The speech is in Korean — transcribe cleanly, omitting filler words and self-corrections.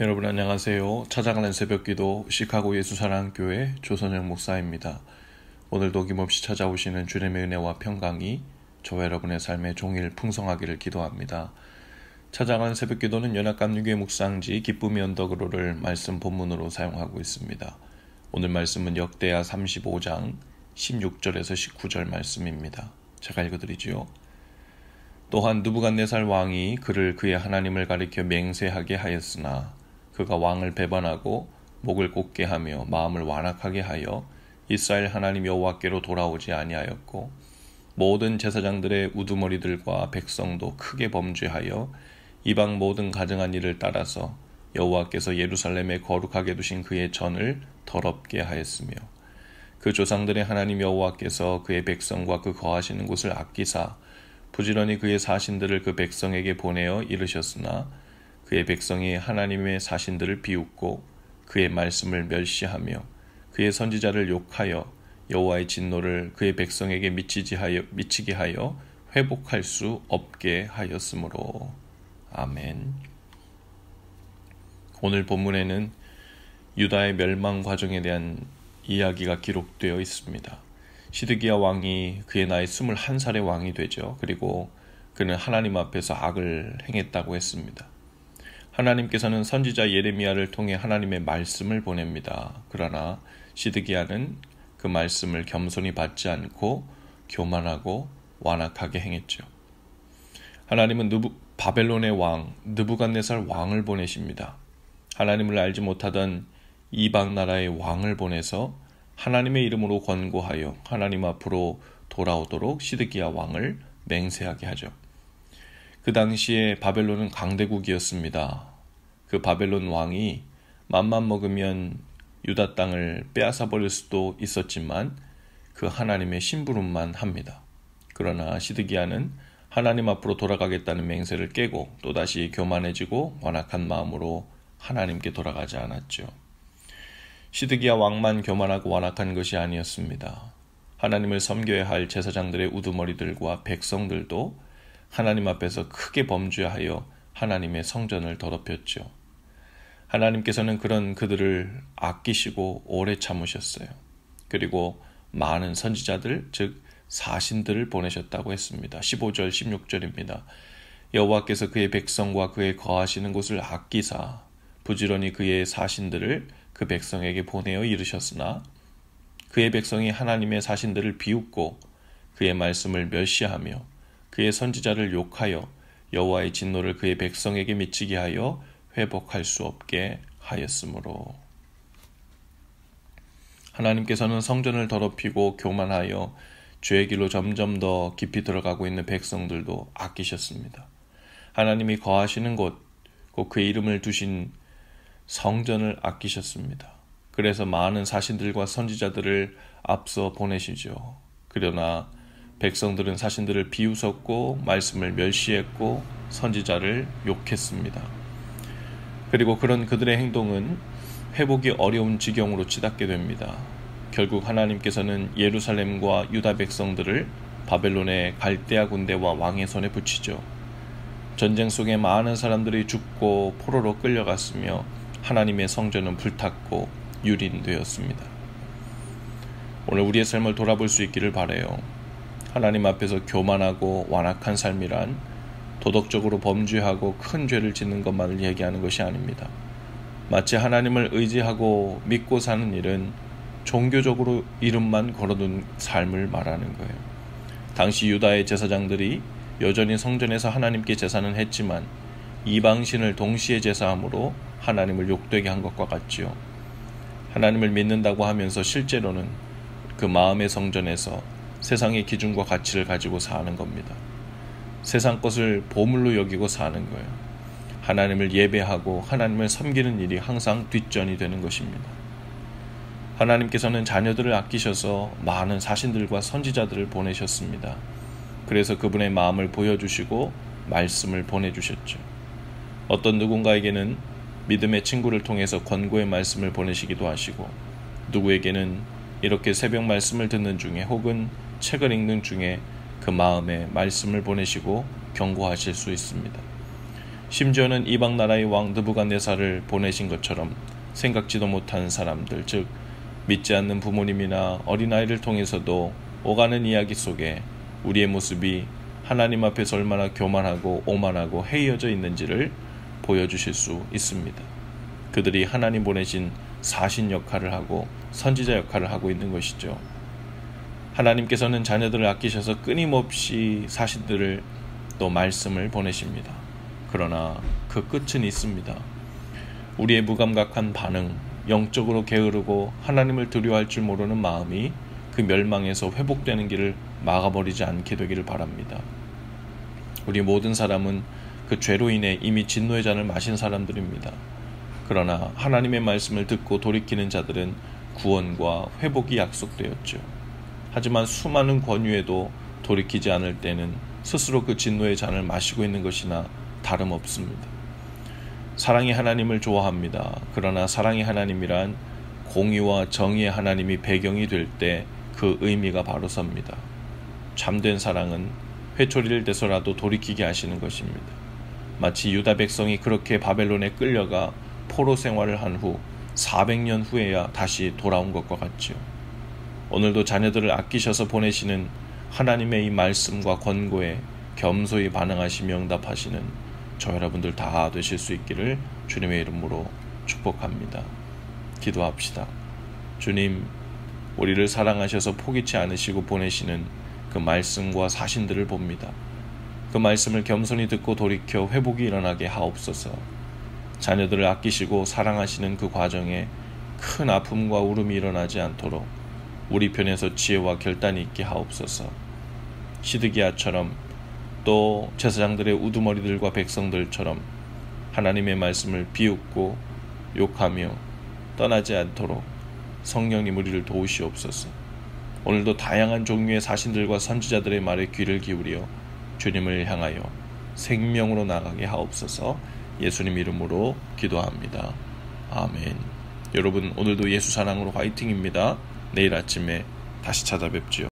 여러분 안녕하세요. 찾아가는 새벽기도 시카고 예수사랑교회 조선영 목사입니다. 오늘도 어김없이 찾아오시는 주님의 은혜와 평강이 저와 여러분의 삶의 종일 풍성하기를 기도합니다. 찾아가는 새벽기도는 연합감리교회 묵상지 기쁨의 언덕으로를 말씀 본문으로 사용하고 있습니다. 오늘 말씀은 역대하 35장 16절에서 19절 말씀입니다. 제가 읽어드리지요. 또한 느부갓네살 왕이 그를 그의 하나님을 가리켜 맹세하게 하였으나 그가 왕을 배반하고 목을 곧게 하며 마음을 완악하게 하여 이스라엘 하나님 여호와께로 돌아오지 아니하였고 모든 제사장들의 우두머리들과 백성도 크게 범죄하여 이방 모든 가증한 일을 따라서 여호와께서 예루살렘에 거룩하게 두신 그의 전을 더럽게 하였으며 그 조상들의 하나님 여호와께서 그의 백성과 그 거하시는 곳을 아끼사 부지런히 그의 사신들을 그 백성에게 보내어 이르셨으나 그의 백성이 하나님의 사신들을 비웃고 그의 말씀을 멸시하며 그의 선지자를 욕하여 여호와의 진노를 그의 백성에게 미치게 하여 회복할 수 없게 하였으므로. 아멘. 오늘 본문에는 유다의 멸망 과정에 대한 이야기가 기록되어 있습니다. 시드기야 왕이 그의 나이 21살의 왕이 되죠. 그리고 그는 하나님 앞에서 악을 행했다고 했습니다. 하나님께서는 선지자 예레미야를 통해 하나님의 말씀을 보냅니다. 그러나 시드기야는 그 말씀을 겸손히 받지 않고 교만하고 완악하게 행했죠. 하나님은 바벨론의 왕 느부갓네살 왕을 보내십니다. 하나님을 알지 못하던 이방 나라의 왕을 보내서 하나님의 이름으로 권고하여 하나님 앞으로 돌아오도록 시드기야 왕을 맹세하게 하죠. 그 당시에 바벨론은 강대국이었습니다. 그 바벨론 왕이 맘만 먹으면 유다 땅을 빼앗아 버릴 수도 있었지만 그 하나님의 심부름만 합니다. 그러나 시드기야는 하나님 앞으로 돌아가겠다는 맹세를 깨고 또다시 교만해지고 완악한 마음으로 하나님께 돌아가지 않았죠. 시드기야 왕만 교만하고 완악한 것이 아니었습니다. 하나님을 섬겨야 할 제사장들의 우두머리들과 백성들도 하나님 앞에서 크게 범죄하여 하나님의 성전을 더럽혔죠. 하나님께서는 그런 그들을 아끼시고 오래 참으셨어요. 그리고 많은 선지자들, 즉 사신들을 보내셨다고 했습니다. 15절, 16절입니다. 여호와께서 그의 백성과 그의 거하시는 곳을 아끼사 부지런히 그의 사신들을 그 백성에게 보내어 이르셨으나 그의 백성이 하나님의 사신들을 비웃고 그의 말씀을 멸시하며 그의 선지자를 욕하여 여호와의 진노를 그의 백성에게 미치게 하여 회복할 수 없게 하였으므로. 하나님께서는 성전을 더럽히고 교만하여 죄의 길로 점점 더 깊이 들어가고 있는 백성들도 아끼셨습니다. 하나님이 거하시는 곳, 곧 그의 이름을 두신 성전을 아끼셨습니다. 그래서 많은 사신들과 선지자들을 앞서 보내시죠. 그러나 백성들은 사신들을 비웃었고 말씀을 멸시했고 선지자를 욕했습니다. 그리고 그런 그들의 행동은 회복이 어려운 지경으로 치닫게 됩니다. 결국 하나님께서는 예루살렘과 유다 백성들을 바벨론의 갈대아 군대와 왕의 손에 붙이죠. 전쟁 속에 많은 사람들이 죽고 포로로 끌려갔으며 하나님의 성전은 불탔고 유린되었습니다. 오늘 우리의 삶을 돌아볼 수 있기를 바라요. 하나님 앞에서 교만하고 완악한 삶이란 도덕적으로 범죄하고 큰 죄를 짓는 것만을 얘기하는 것이 아닙니다. 마치 하나님을 의지하고 믿고 사는 일은 종교적으로 이름만 걸어둔 삶을 말하는 거예요. 당시 유다의 제사장들이 여전히 성전에서 하나님께 제사는 했지만 이방신을 동시에 제사함으로 하나님을 욕되게 한 것과 같지요. 하나님을 믿는다고 하면서 실제로는 그 마음의 성전에서 세상의 기준과 가치를 가지고 사는 겁니다. 세상 것을 보물로 여기고 사는 거예요. 하나님을 예배하고 하나님을 섬기는 일이 항상 뒷전이 되는 것입니다. 하나님께서는 자녀들을 아끼셔서 많은 사신들과 선지자들을 보내셨습니다. 그래서 그분의 마음을 보여주시고 말씀을 보내주셨죠. 어떤 누군가에게는 믿음의 친구를 통해서 권고의 말씀을 보내시기도 하시고 누구에게는 이렇게 새벽 말씀을 듣는 중에 혹은 책을 읽는 중에 그 마음에 말씀을 보내시고 경고하실 수 있습니다. 심지어는 이방 나라의 왕 느부갓네살을 보내신 것처럼 생각지도 못한 사람들, 즉 믿지 않는 부모님이나 어린아이를 통해서도 오가는 이야기 속에 우리의 모습이 하나님 앞에서 얼마나 교만하고 오만하고 해이어져 있는지를 보여주실 수 있습니다. 그들이 하나님 보내신 사신 역할을 하고 선지자 역할을 하고 있는 것이죠. 하나님께서는 자녀들을 아끼셔서 끊임없이 사신들을 또 말씀을 보내십니다. 그러나 그 끝은 있습니다. 우리의 무감각한 반응, 영적으로 게으르고 하나님을 두려워할 줄 모르는 마음이 그 멸망에서 회복되는 길을 막아버리지 않게 되기를 바랍니다. 우리 모든 사람은 그 죄로 인해 이미 진노의 잔을 마신 사람들입니다. 그러나 하나님의 말씀을 듣고 돌이키는 자들은 구원과 회복이 약속되었죠. 하지만 수많은 권유에도 돌이키지 않을 때는 스스로 그 진노의 잔을 마시고 있는 것이나 다름없습니다. 사랑의 하나님을 좋아합니다. 그러나 사랑의 하나님이란 공의와 정의의 하나님이 배경이 될 때 그 의미가 바로 섭니다. 참된 사랑은 회초리를 대서라도 돌이키게 하시는 것입니다. 마치 유다 백성이 그렇게 바벨론에 끌려가 포로 생활을 한 후 400년 후에야 다시 돌아온 것과 같지요. 오늘도 자녀들을 아끼셔서 보내시는 하나님의 이 말씀과 권고에 겸손히 반응하시며 응답하시는 저 여러분들 다 되실 수 있기를 주님의 이름으로 축복합니다. 기도합시다. 주님, 우리를 사랑하셔서 포기치 않으시고 보내시는 그 말씀과 사신들을 봅니다. 그 말씀을 겸손히 듣고 돌이켜 회복이 일어나게 하옵소서. 자녀들을 아끼시고 사랑하시는 그 과정에 큰 아픔과 울음이 일어나지 않도록 우리 편에서 지혜와 결단이 있게 하옵소서. 시드기야처럼 또 제사장들의 우두머리들과 백성들처럼 하나님의 말씀을 비웃고 욕하며 떠나지 않도록 성령님 우리를 도우시옵소서. 오늘도 다양한 종류의 사신들과 선지자들의 말에 귀를 기울여 주님을 향하여 생명으로 나가게 하옵소서. 예수님 이름으로 기도합니다. 아멘. 여러분, 오늘도 예수 사랑으로 화이팅입니다. 내일 아침에 다시 찾아뵙지요.